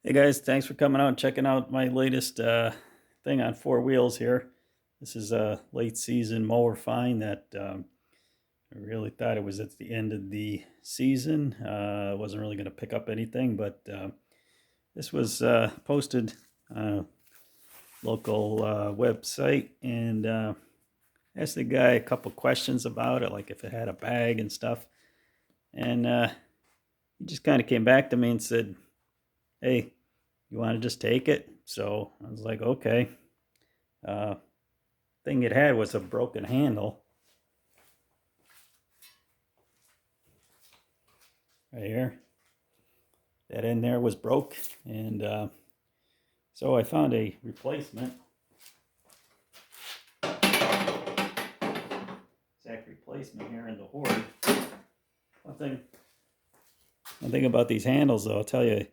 Hey guys, thanks for coming out and checking out my latest thing on four wheels here. This is a late season mower find that I really thought it was at the end of the season. I wasn't really going to pick up anything, but this was posted on a local website, and asked the guy a couple questions about it, like if it had a bag and stuff. And he just kind of came back to me and said, "Hey, you want to just take it?" So I was like, okay. Uh, Thing it had was a broken handle right here. That end there was broke, and so I found a replacement, exact replacement here in the hoard. One thing about these handles, though, I'll tell you,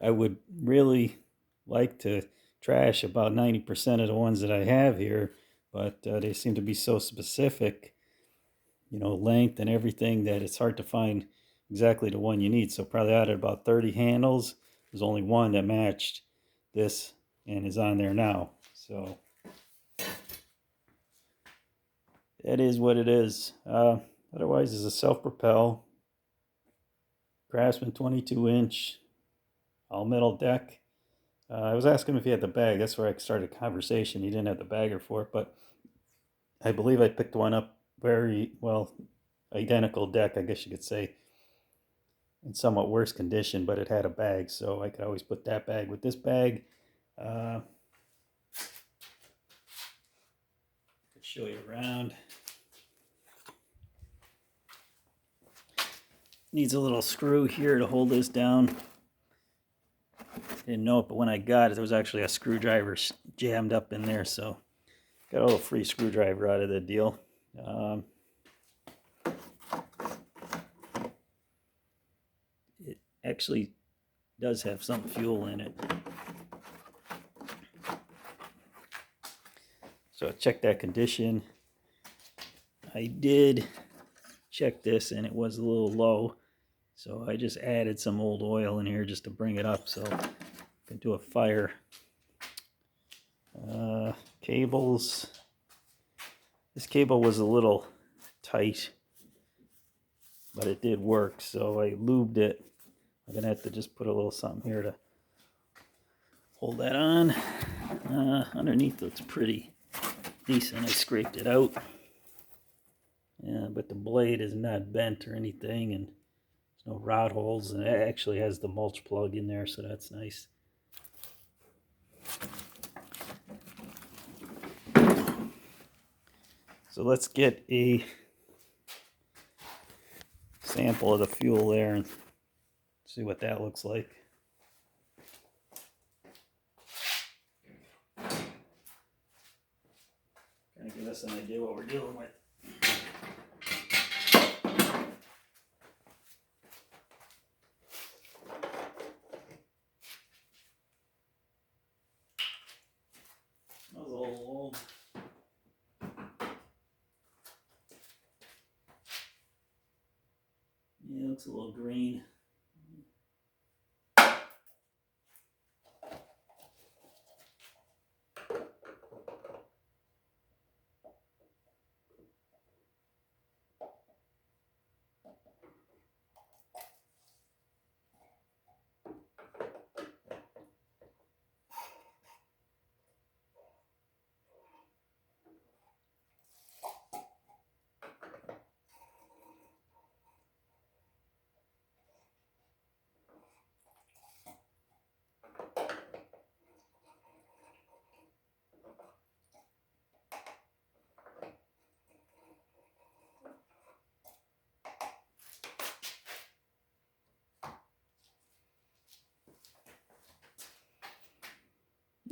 I would really like to trash about 90% of the ones that I have here, but they seem to be so specific, length and everything, that it's hard to find exactly the one you need. So probably out of about 30 handles, there's only one that matched this and is on there now. So that is what it is. Otherwise, it's a self-propel Craftsman 22-inch all metal deck. I was asking him if he had the bag. That's where I started a conversation. He didn't have the bagger for it, but I believe I picked one up very well, identical deck, I guess you could say, in somewhat worse condition, but it had a bag, so I could always put that bag with this bag. I'll show you around. Needs a little screw here to hold this down. Didn't know it, but when I got it, there was actually a screwdriver jammed up in there, so got a little free screwdriver out of the deal. It actually does have some fuel in it. So I checked that condition. I did check this, and it was a little low, so I just added some old oil in here just to bring it up so I can do a fire. Cables. This cable was a little tight, but it did work, so I lubed it. I'm gonna have to just put a little something here to hold that on. Underneath it's pretty decent. I scraped it out. Yeah, but the blade is not bent or anything, and there's no rod holes, and it actually has the mulch plug in there, so that's nice. So let's get a sample of the fuel there and see what that looks like. Kind of give us an idea what we're dealing with. That was a little old. Yeah, it looks a little green.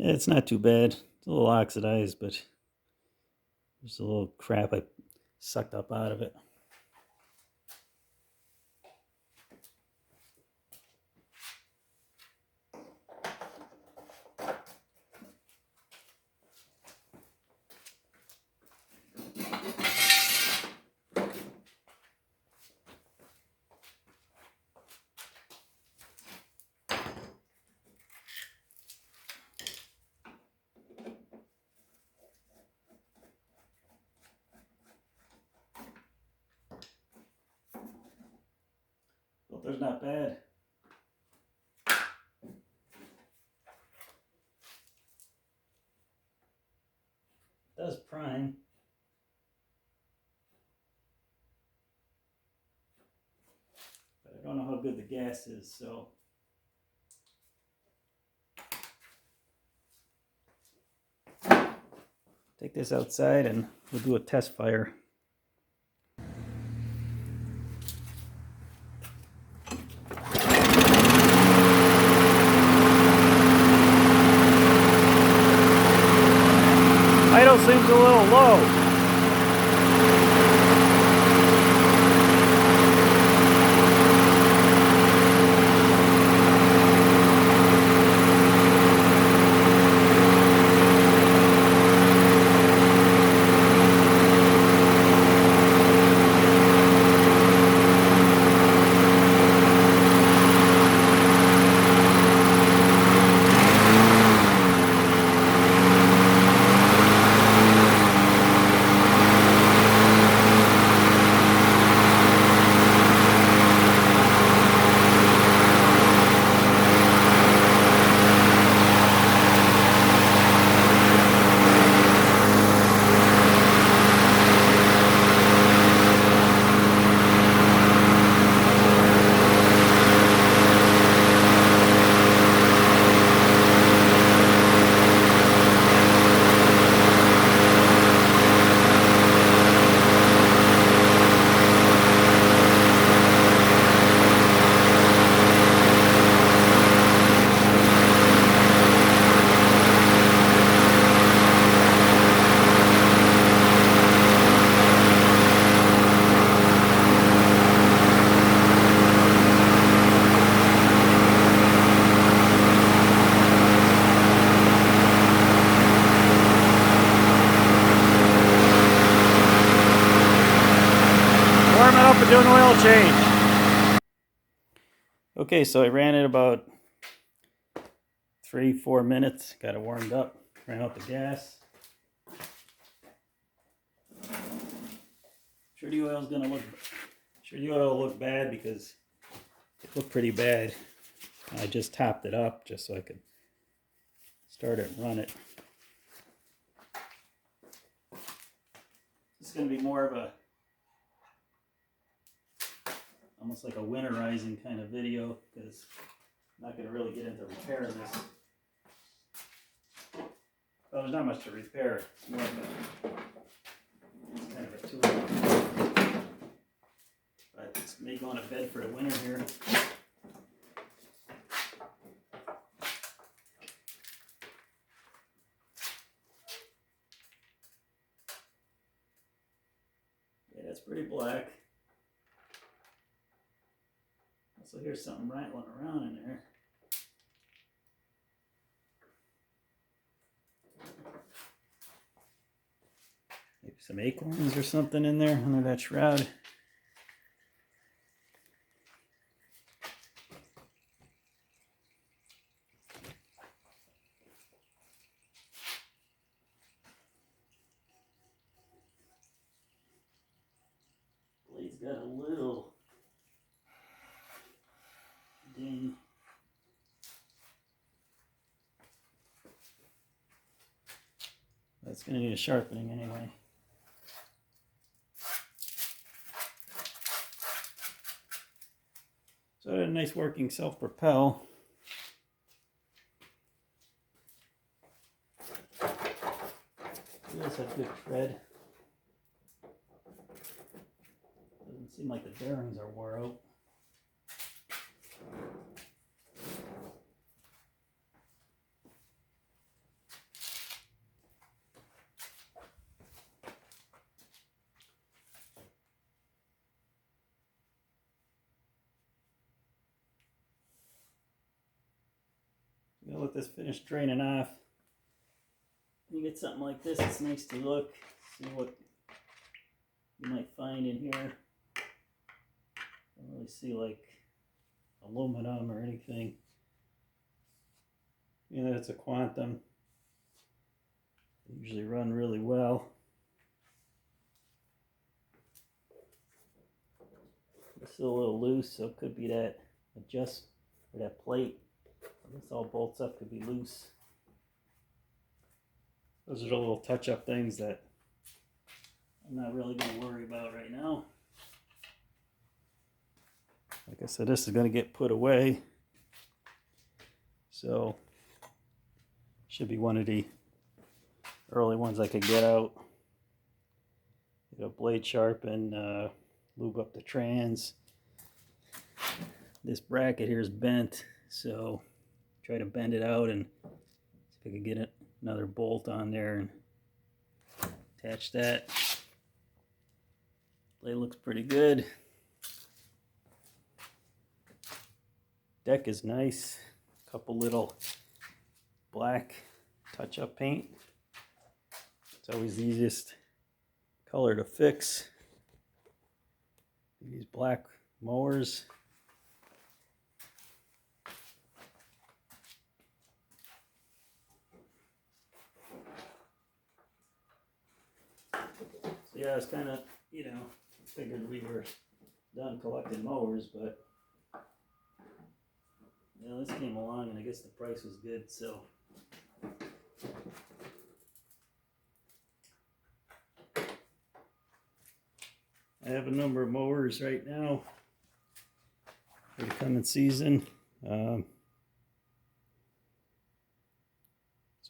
Yeah, it's not too bad. It's a little oxidized, but there's a little crap I sucked up out of it. Filter's not bad. It does prime. But I don't know how good the gas is, so take this outside and we'll do a test fire. Idle seems a little low. Warming up and doing oil change. Okay, so I ran it about 3-4 minutes. Got it warmed up. Ran out the gas. Sure the oil will look bad because it looked pretty bad. I just topped it up just so I could start it and run it. It's going to be more of a almost like a winterizing kind of video because I'm not going to really get into repairing this. Well, there's not much to repair. It's more of it's kind of a tool. But it's me going to bed for the winter here. Yeah, that's pretty black. So here's something rattling around in there. Maybe some acorns or something in there under that shroud. Blade's got a little ding. That's going to need a sharpening anyway. So I had a nice working self-propel. Wheels have good tread. Doesn't seem like the bearings are wore out. I'm gonna let this finish draining off. You get something like this, it's nice to look, see what you might find in here. Don't really see like aluminum or anything. You know, it's a quantum. They usually run really well. It's still a little loose, so it could be that adjust or that plate. This all bolts up, could be loose. Those are the little touch-up things that I'm not really going to worry about right now. Like I said, this is going to get put away, so should be one of the early ones I could get out. Get a blade sharpen, lube up the trans. This bracket here is bent, so try to bend it out and see if I could get another bolt on there and attach that. Blade looks pretty good. Deck is nice. Couple little black touch-up paint. It's always the easiest color to fix. These black mowers. So yeah, it's kind of, figured we were done collecting mowers, but this came along and I guess the price was good, so I have a number of mowers right now for the coming season. So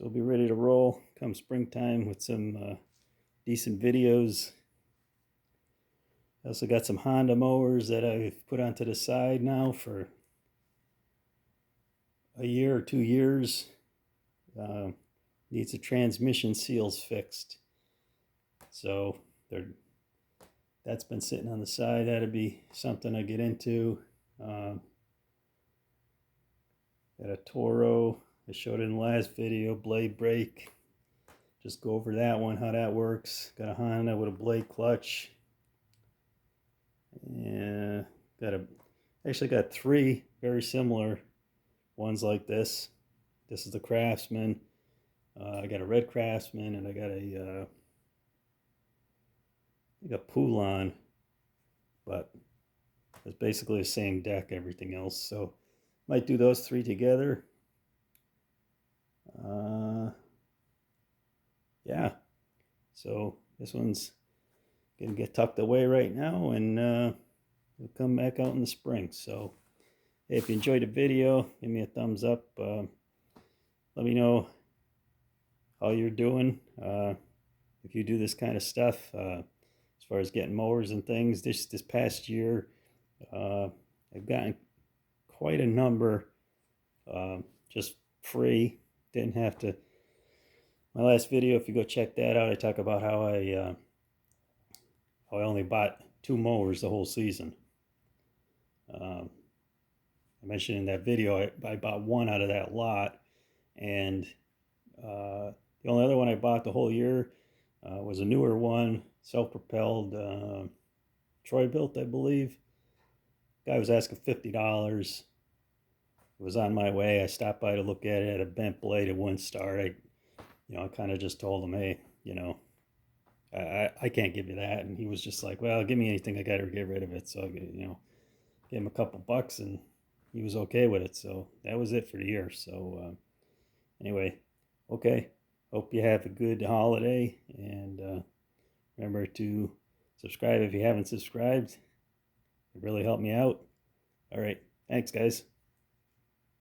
we'll be ready to roll come springtime with some decent videos. I also got some Honda mowers that I've put onto the side now for a year or 2 years. Needs the transmission seals fixed. So that's been sitting on the side. That'd be something I get into. Got a Toro. I showed it in the last video, blade brake. Just go over that one, how that works. Got a Honda with a blade clutch. Yeah, actually got 3 very similar ones like this. This is the Craftsman. I got a red Craftsman, and I got I think a Poulon, but it's basically the same deck, everything else. So might do those 3 together. Yeah, so this one's gonna get tucked away right now, and we'll come back out in the spring. So hey, if you enjoyed the video, give me a thumbs up. Let me know how you're doing, if you do this kind of stuff, as far as getting mowers and things. This past year, I've gotten quite a number, just free. Didn't have to. My last video, if you go check that out, I talk about how I only bought 2 mowers the whole season. I mentioned in that video I bought 1 out of that lot, and the only other one I bought the whole year was a newer one, self-propelled, Troy-Bilt, I believe. Guy was asking $50. It was on my way. I stopped by to look at it. Had a bent blade. It wouldn't start. I kind of just told him, hey, I can't give you that. And he was just like, well, give me anything. I got to get rid of it. So, gave him a couple bucks, and he was okay with it. So that was it for the year. So anyway, okay. Hope you have a good holiday, and remember to subscribe if you haven't subscribed. It really helped me out. All right. Thanks, guys.